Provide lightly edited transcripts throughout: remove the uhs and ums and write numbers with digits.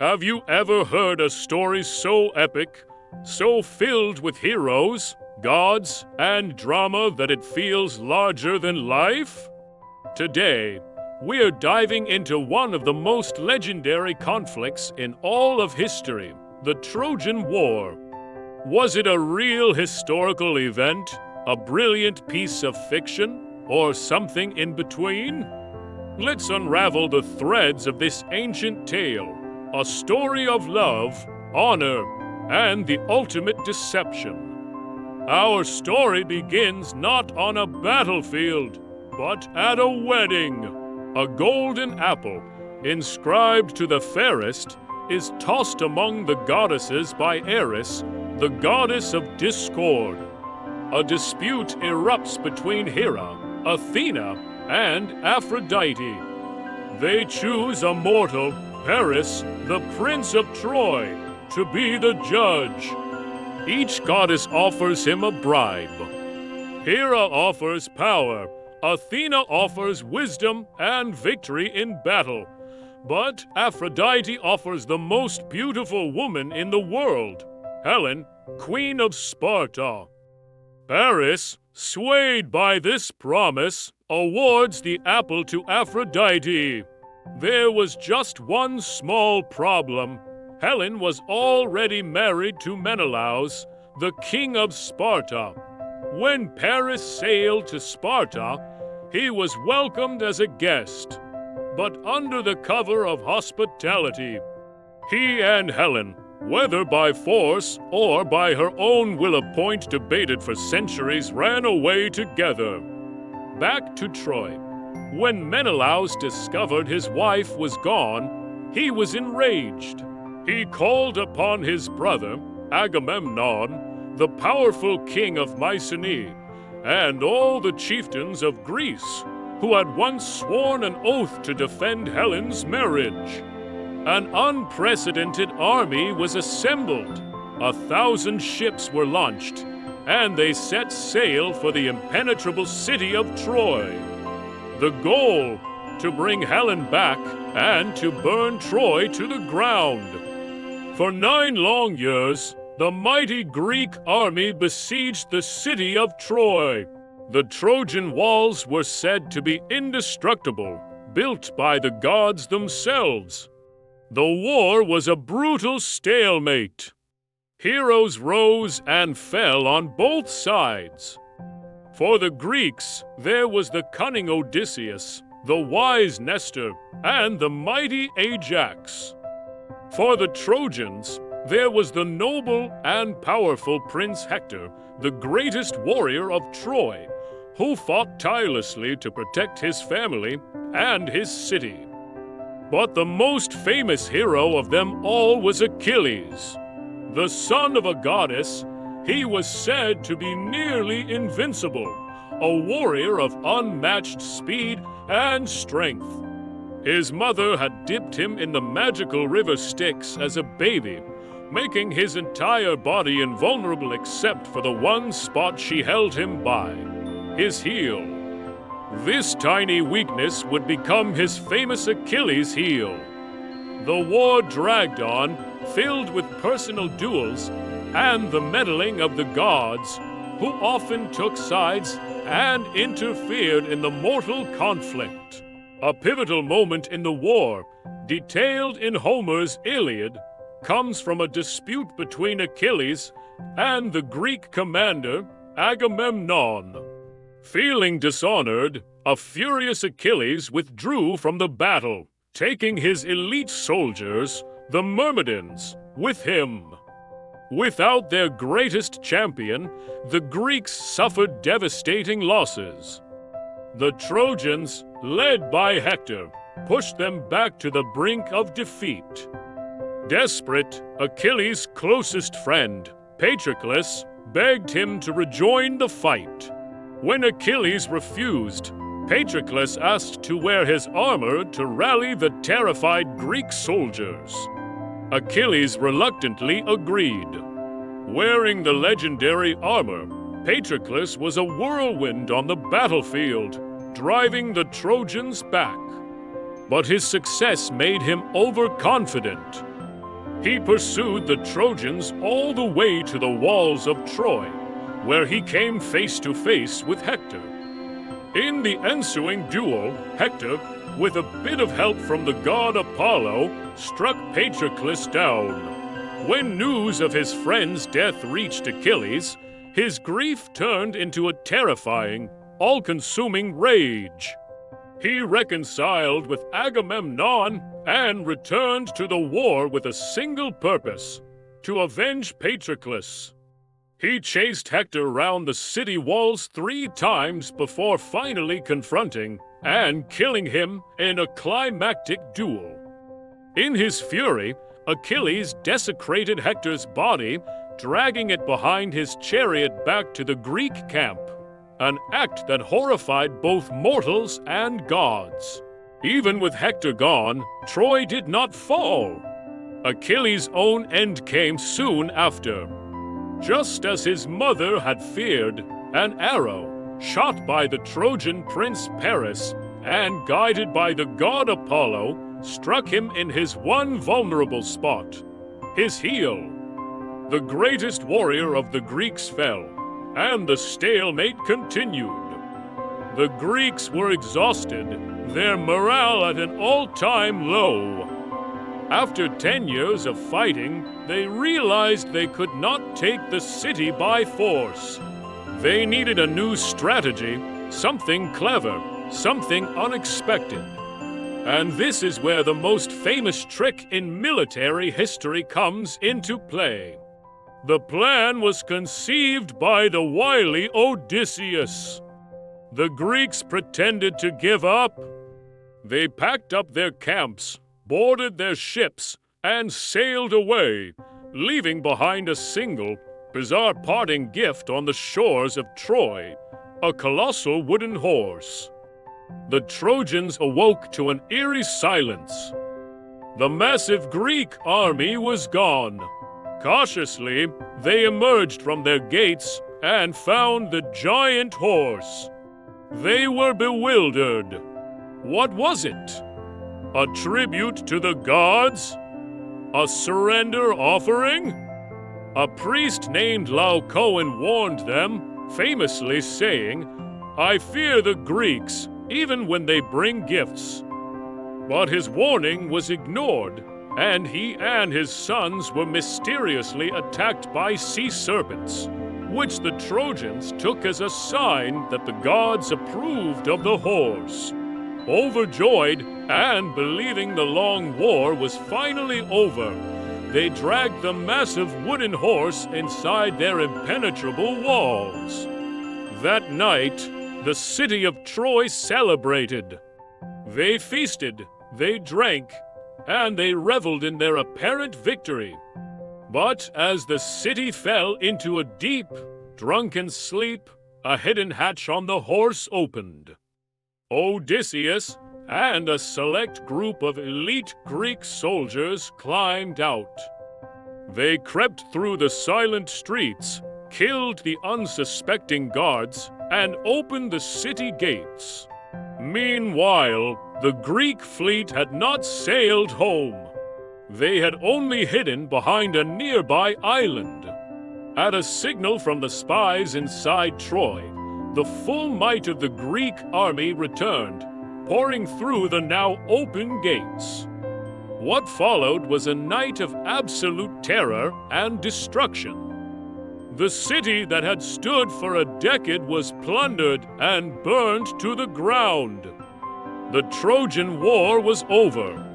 Have you ever heard a story so epic, so filled with heroes, gods, and drama that it feels larger than life? Today, we're diving into one of the most legendary conflicts in all of history, the Trojan War. Was it a real historical event, a brilliant piece of fiction, or something in between? Let's unravel the threads of this ancient tale, a story of love, honor, and the ultimate deception. Our story begins not on a battlefield, but at a wedding. A golden apple, inscribed to the fairest, is tossed among the goddesses by Eris, the goddess of discord. A dispute erupts between Hera, Athena, and Aphrodite. They choose a mortal, Paris, the prince of Troy, to be the judge. Each goddess offers him a bribe. Hera offers power, Athena offers wisdom and victory in battle. But Aphrodite offers the most beautiful woman in the world, Helen, Queen of Sparta. Paris, swayed by this promise, awards the apple to Aphrodite. There was just one small problem. Helen was already married to Menelaus, the king of Sparta. When Paris sailed to Sparta, he was welcomed as a guest. But under the cover of hospitality, he and Helen, whether by force or by her own will, a point debated for centuries, ran away together. Back to Troy. When Menelaus discovered his wife was gone, he was enraged. He called upon his brother, Agamemnon, the powerful king of Mycenae, and all the chieftains of Greece, who had once sworn an oath to defend Helen's marriage. An unprecedented army was assembled. 1,000 ships were launched, and they set sail for the impenetrable city of Troy. The goal, to bring Helen back and to burn Troy to the ground. For 9 long years, the mighty Greek army besieged the city of Troy. The Trojan walls were said to be indestructible, built by the gods themselves. The war was a brutal stalemate. Heroes rose and fell on both sides. For the Greeks, there was the cunning Odysseus, the wise Nestor, and the mighty Ajax. For the Trojans, there was the noble and powerful Prince Hector, the greatest warrior of Troy, who fought tirelessly to protect his family and his city. But the most famous hero of them all was Achilles. The son of a goddess, he was said to be nearly invincible, a warrior of unmatched speed and strength. His mother had dipped him in the magical river Styx as a baby, making his entire body invulnerable except for the one spot she held him by, his heel. This tiny weakness would become his famous Achilles heel. The war dragged on, filled with personal duels and the meddling of the gods, who often took sides and interfered in the mortal conflict. A pivotal moment in the war, detailed in Homer's Iliad, comes from a dispute between Achilles and the Greek commander Agamemnon. Feeling dishonored, a furious Achilles withdrew from the battle, taking his elite soldiers, the Myrmidons, with him. Without their greatest champion, the Greeks suffered devastating losses. The Trojans, led by Hector, pushed them back to the brink of defeat. Desperate, Achilles' closest friend, Patroclus, begged him to rejoin the fight. When Achilles refused, Patroclus asked to wear his armor to rally the terrified Greek soldiers. Achilles reluctantly agreed. Wearing the legendary armor, Patroclus was a whirlwind on the battlefield, driving the Trojans back. But his success made him overconfident. He pursued the Trojans all the way to the walls of Troy, where he came face to face with Hector. In the ensuing duel, Hector, with a bit of help from the god Apollo, struck Patroclus down. When news of his friend's death reached Achilles, his grief turned into a terrifying, all-consuming rage. He reconciled with Agamemnon and returned to the war with a single purpose: to avenge Patroclus. He chased Hector round the city walls 3 times before finally confronting and killing him in a climactic duel. In his fury, Achilles desecrated Hector's body, dragging it behind his chariot back to the Greek camp, an act that horrified both mortals and gods. Even with Hector gone, Troy did not fall. Achilles' own end came soon after. Just as his mother had feared, an arrow, shot by the Trojan prince Paris and guided by the god Apollo, struck him in his one vulnerable spot, his heel. The greatest warrior of the Greeks fell, and the stalemate continued. The Greeks were exhausted, their morale at an all-time low. After 10 years of fighting, they realized they could not take the city by force. They needed a new strategy, something clever, something unexpected. And this is where the most famous trick in military history comes into play. The plan was conceived by the wily Odysseus. The Greeks pretended to give up. They packed up their camps, boarded their ships, and sailed away, leaving behind a single, bizarre parting gift on the shores of Troy: a colossal wooden horse. The Trojans awoke to an eerie silence. The massive Greek army was gone. Cautiously, they emerged from their gates and found the giant horse. They were bewildered. What was it? A tribute to the gods? A surrender offering? A priest named Laocoon warned them, famously saying, "I fear the Greeks, even when they bring gifts." But his warning was ignored, and he and his sons were mysteriously attacked by sea serpents, which the Trojans took as a sign that the gods approved of the horse. Overjoyed, and believing the long war was finally over, they dragged the massive wooden horse inside their impenetrable walls. That night, the city of Troy celebrated. They feasted, they drank, and they reveled in their apparent victory. But as the city fell into a deep, drunken sleep, a hidden hatch on the horse opened. Odysseus and a select group of elite Greek soldiers climbed out. They crept through the silent streets, killed the unsuspecting guards, and opened the city gates. Meanwhile, the Greek fleet had not sailed home. They had only hidden behind a nearby island. At a signal from the spies inside Troy, the full might of the Greek army returned, pouring through the now open gates. What followed was a night of absolute terror and destruction. The city that had stood for a decade was plundered and burned to the ground. The Trojan War was over.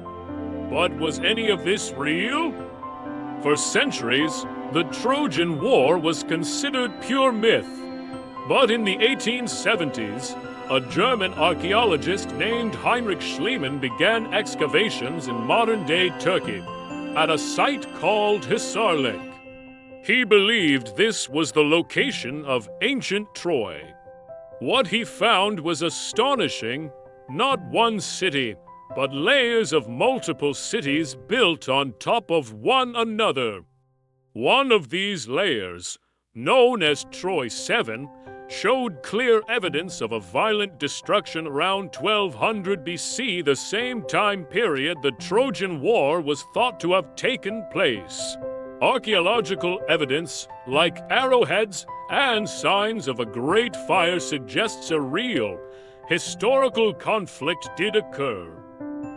But was any of this real? For centuries, the Trojan War was considered pure myth. But in the 1870s, a German archaeologist named Heinrich Schliemann began excavations in modern-day Turkey at a site called Hisarlik. He believed this was the location of ancient Troy. What he found was astonishing: not one city, but layers of multiple cities built on top of one another. One of these layers, known as Troy 7, showed clear evidence of a violent destruction around 1200 BC, the same time period the Trojan War was thought to have taken place. Archaeological evidence, like arrowheads and signs of a great fire, suggests a real, historical conflict did occur.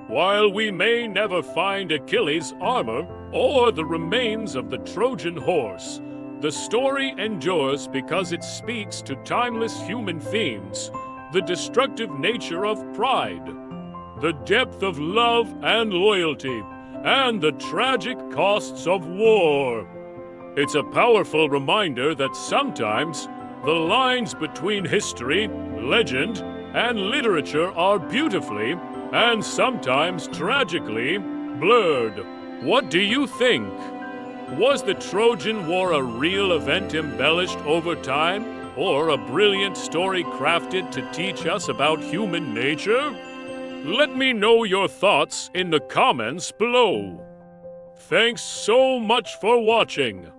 While we may never find Achilles' armor or the remains of the Trojan horse, the story endures because it speaks to timeless human themes: the destructive nature of pride, the depth of love and loyalty, and the tragic costs of war. It's a powerful reminder that sometimes the lines between history, legend, and literature are beautifully, and sometimes tragically, blurred. What do you think? Was the Trojan War a real event embellished over time, or a brilliant story crafted to teach us about human nature? Let me know your thoughts in the comments below. Thanks so much for watching.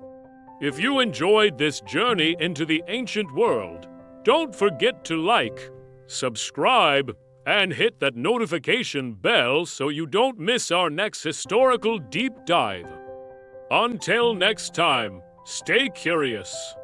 If you enjoyed this journey into the ancient world, don't forget to like, subscribe, and hit that notification bell so you don't miss our next historical deep dive. Until next time, stay curious.